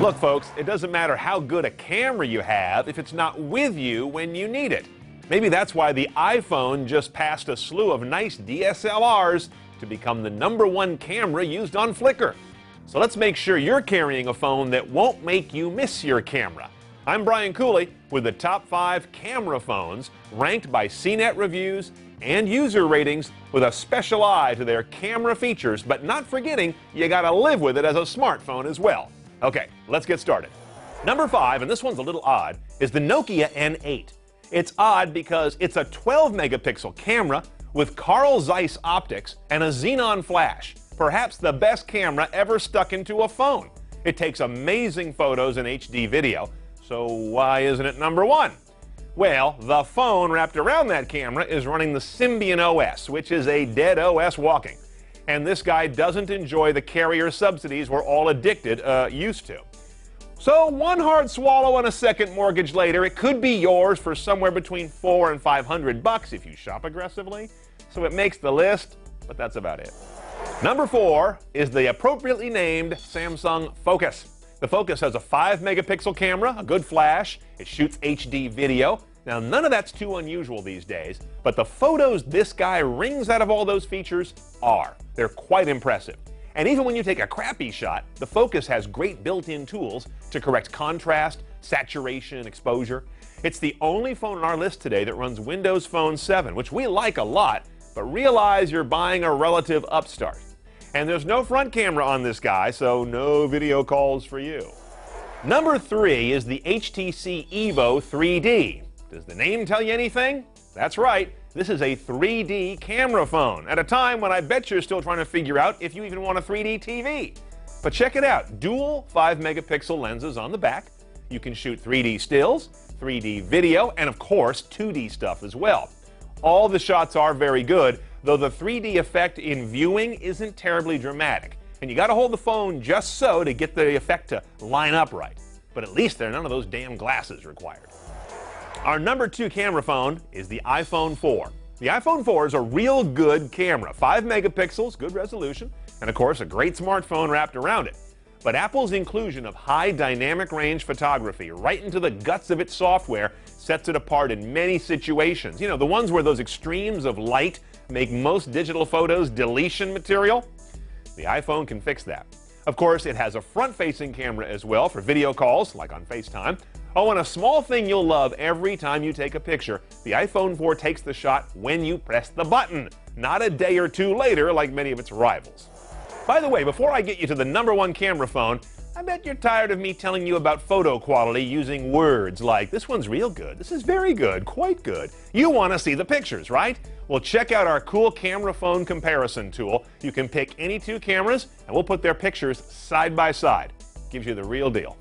Look, folks, it doesn't matter how good a camera you have if it's not with you when you need it. Maybe that's why the iPhone just passed a slew of nice DSLRs to become the #1 camera used on Flickr. So let's make sure you're carrying a phone that won't make you miss your camera. I'm Brian Cooley with the top 5 camera phones ranked by CNET reviews and user ratings with a special eye to their camera features, but not forgetting you gotta live with it as a smartphone as well. Okay, let's get started. Number 5, and this one's a little odd, is the Nokia N8. It's odd because it's a 12-megapixel camera with Carl Zeiss optics and a xenon flash, perhaps the best camera ever stuck into a phone. It takes amazing photos and HD video, so why isn't it #1? Well, the phone wrapped around that camera is running the Symbian OS, which is a dead OS walking. And this guy doesn't enjoy the carrier subsidies we're all used to. So one hard swallow and a second mortgage later, it could be yours for somewhere between $400 and $500 if you shop aggressively. So it makes the list, but that's about it. Number 4 is the appropriately named Samsung Focus. The Focus has a 5-megapixel camera, a good flash, it shoots HD video. Now, none of that's too unusual these days, but the photos this guy wrings out of all those features are. They're quite impressive. And even when you take a crappy shot, the Focus has great built-in tools to correct contrast, saturation, exposure. It's the only phone on our list today that runs Windows Phone 7, which we like a lot, but realize you're buying a relative upstart. And there's no front camera on this guy, so no video calls for you. Number 3 is the HTC Evo 3D. Does the name tell you anything? That's right, this is a 3D camera phone at a time when I bet you're still trying to figure out if you even want a 3D TV. But check it out, dual 5-megapixel lenses on the back. You can shoot 3D stills, 3D video, and of course 2D stuff as well. All the shots are very good, though the 3D effect in viewing isn't terribly dramatic. And you gotta hold the phone just so to get the effect to line up right. But at least there are none of those damn glasses required. Our number 2 camera phone is the iPhone 4. The iPhone 4 is a real good camera, 5 megapixels, good resolution, and of course a great smartphone wrapped around it. But Apple's inclusion of high dynamic range photography right into the guts of its software sets it apart in many situations. You know, the ones where those extremes of light make most digital photos deletion material. The iPhone can fix that. Of course, it has a front-facing camera as well for video calls, like on FaceTime. Oh, and a small thing you'll love every time you take a picture, the iPhone 4 takes the shot when you press the button, not a day or two later like many of its rivals. By the way, before I get you to the #1 camera phone, I bet you're tired of me telling you about photo quality using words like, this one's real good, this is very good, quite good. You want to see the pictures, right? Well, check out our cool camera phone comparison tool. You can pick any 2 cameras, and we'll put their pictures side by side. Gives you the real deal.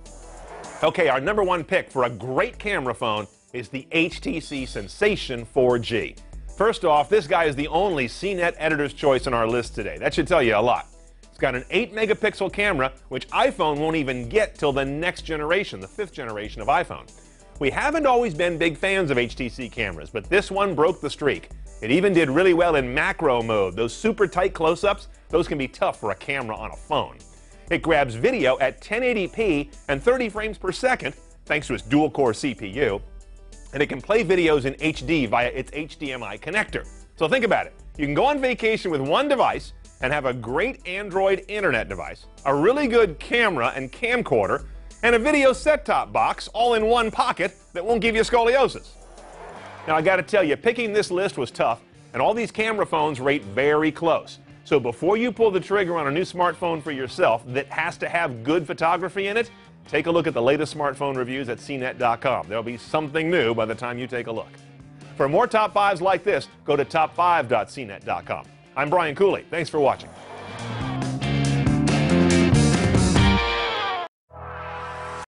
Okay, our #1 pick for a great camera phone is the HTC Sensation 4G. First off, this guy is the only CNET editor's choice on our list today. That should tell you a lot. It's got an 8-megapixel camera, which iPhone won't even get till the next generation, the 5th generation of iPhone. We haven't always been big fans of HTC cameras, but this one broke the streak. It even did really well in macro mode. Those super tight close-ups, those can be tough for a camera on a phone. It grabs video at 1080p and 30 frames per second, thanks to its dual-core CPU, and it can play videos in HD via its HDMI connector. So think about it. You can go on vacation with one device and have a great Android internet device, a really good camera and camcorder, and a video set-top box all in one pocket that won't give you scoliosis. Now, I gotta tell you, picking this list was tough, and all these camera phones rate very close. So before you pull the trigger on a new smartphone for yourself that has to have good photography in it, take a look at the latest smartphone reviews at CNET.com. There'll be something new by the time you take a look. For more top 5s like this, go to top5.cnet.com. I'm Brian Cooley. Thanks for watching.